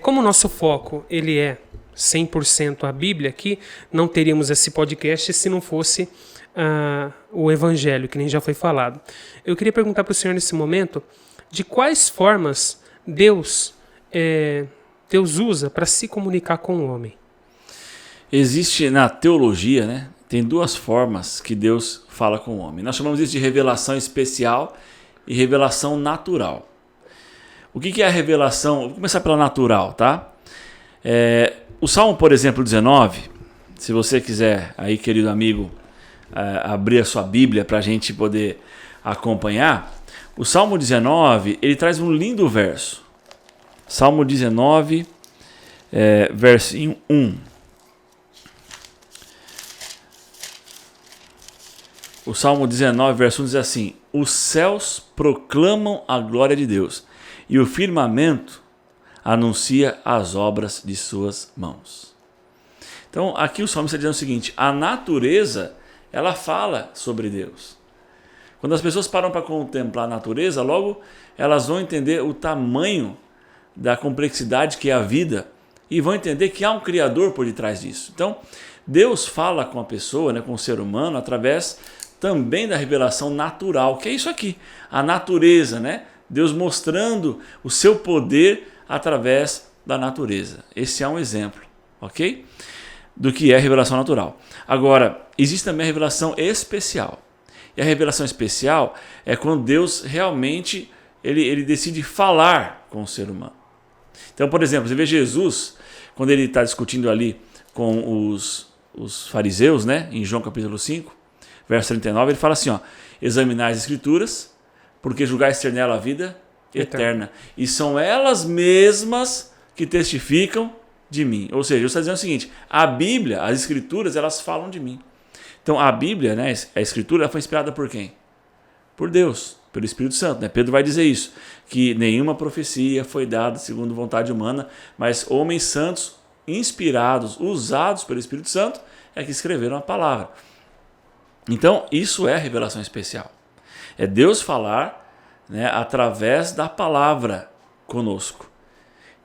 Como o nosso foco ele é 100% a Bíblia aqui, não teríamos esse podcast se não fosse o Evangelho, que nem já foi falado. Eu queria perguntar para o senhor nesse momento de quais formas Deus usa para se comunicar com o homem. Existe na teologia, né? Tem duas formas que Deus fala com o homem. Nós chamamos isso de revelação especial e revelação natural. O que é a revelação? Vou começar pela natural, tá? O Salmo, por exemplo, 19, se você quiser, aí, querido amigo, abrir a sua Bíblia para a gente poder acompanhar, o Salmo 19, ele traz um lindo verso. Salmo 19, versinho 1. O Salmo 19, verso 1 diz assim: os céus proclamam a glória de Deus, e o firmamento anuncia as obras de suas mãos. Então, aqui o Salmo está dizendo o seguinte: a natureza, ela fala sobre Deus. Quando as pessoas param para contemplar a natureza, logo elas vão entender o tamanho da complexidade que é a vida e vão entender que há um Criador por detrás disso. Então, Deus fala com a pessoa, né, com o ser humano, através também da revelação natural, que é isso aqui, a natureza, né? Deus mostrando o seu poder através da natureza. Esse é um exemplo, ok? Do que é a revelação natural. Agora, existe também a revelação especial. E a revelação especial é quando Deus realmente ele decide falar com o ser humano. Então, por exemplo, você vê Jesus, quando ele está discutindo ali com os fariseus, né? Em João capítulo 5, verso 39, ele fala assim, examinai as escrituras, porque julgais ter nela a vida eterna. E são elas mesmas que testificam de mim. Ou seja, Deus está dizendo o seguinte: a Bíblia, as escrituras, elas falam de mim. Então a Bíblia, né, a escritura, ela foi inspirada por quem? Por Deus, pelo Espírito Santo. Né? Pedro vai dizer isso, que nenhuma profecia foi dada segundo vontade humana, mas homens santos, inspirados, usados pelo Espírito Santo, é que escreveram a palavra. Então, isso é revelação especial. É Deus falar, né, através da palavra conosco.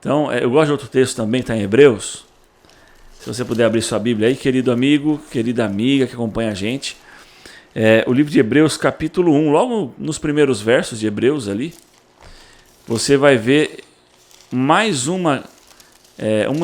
Então, eu gosto de outro texto também, está em Hebreus. Se você puder abrir sua Bíblia aí, querido amigo, querida amiga que acompanha a gente. O livro de Hebreus, capítulo 1, logo nos primeiros versos de Hebreus ali, você vai ver mais um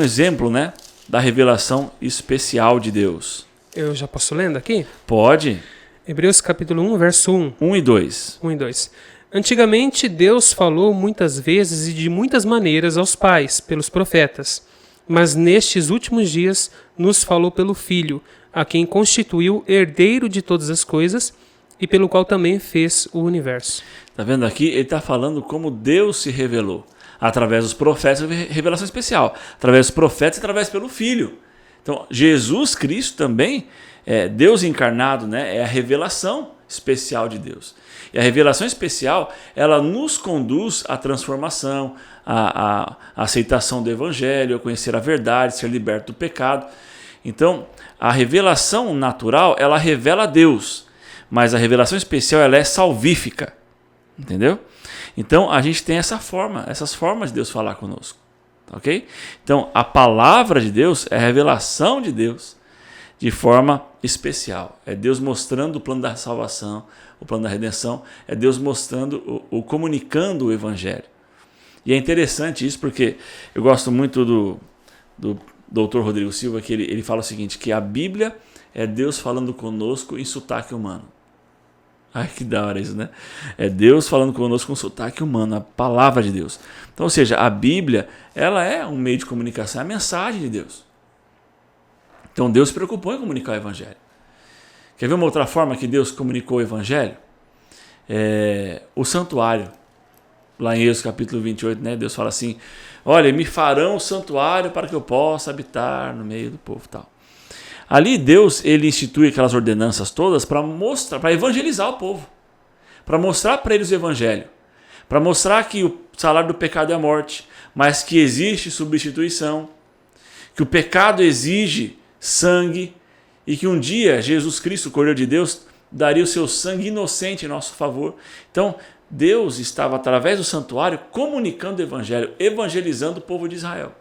exemplo, né, da revelação especial de Deus. Eu já posso lendo aqui? Pode. Hebreus capítulo 1, verso 1. 1 e 2. 1 e 2. Antigamente Deus falou muitas vezes e de muitas maneiras aos pais, pelos profetas. Mas nestes últimos dias nos falou pelo Filho, a quem constituiu herdeiro de todas as coisas e pelo qual também fez o universo. Está vendo aqui? Ele está falando como Deus se revelou. Através dos profetas, revelação especial. Através dos profetas e através pelo Filho. Então, Jesus Cristo também, Deus encarnado, né, é a revelação especial de Deus. E a revelação especial, ela nos conduz à transformação, à aceitação do Evangelho, a conhecer a verdade, ser liberto do pecado. Então, a revelação natural, ela revela Deus, mas a revelação especial, ela é salvífica. Entendeu? Então, a gente tem essas formas de Deus falar conosco. Ok? Então, a palavra de Deus é a revelação de Deus de forma especial. É Deus mostrando o plano da salvação, o plano da redenção. É Deus mostrando, comunicando o Evangelho. E é interessante isso porque eu gosto muito do Dr. Rodrigo Silva, que ele fala o seguinte, que a Bíblia é Deus falando conosco em sotaque humano. Ai, que da hora isso, né? É Deus falando conosco com sotaque humano, a palavra de Deus. Então, ou seja, a Bíblia, ela é um meio de comunicação, é a mensagem de Deus. Então, Deus se preocupou em comunicar o Evangelho. Quer ver uma outra forma que Deus comunicou o Evangelho? O santuário. Lá em Êxodo capítulo 28, né? Deus fala assim, olha, me farão um santuário para que eu possa habitar no meio do povo e tal. Ali Deus, ele institui aquelas ordenanças todas para mostrar, para evangelizar o povo, para mostrar para eles o evangelho, para mostrar que o salário do pecado é a morte, mas que existe substituição, que o pecado exige sangue e que um dia Jesus Cristo, o Cordeiro de Deus, daria o seu sangue inocente em nosso favor. Então, Deus estava, através do santuário, comunicando o evangelho, evangelizando o povo de Israel.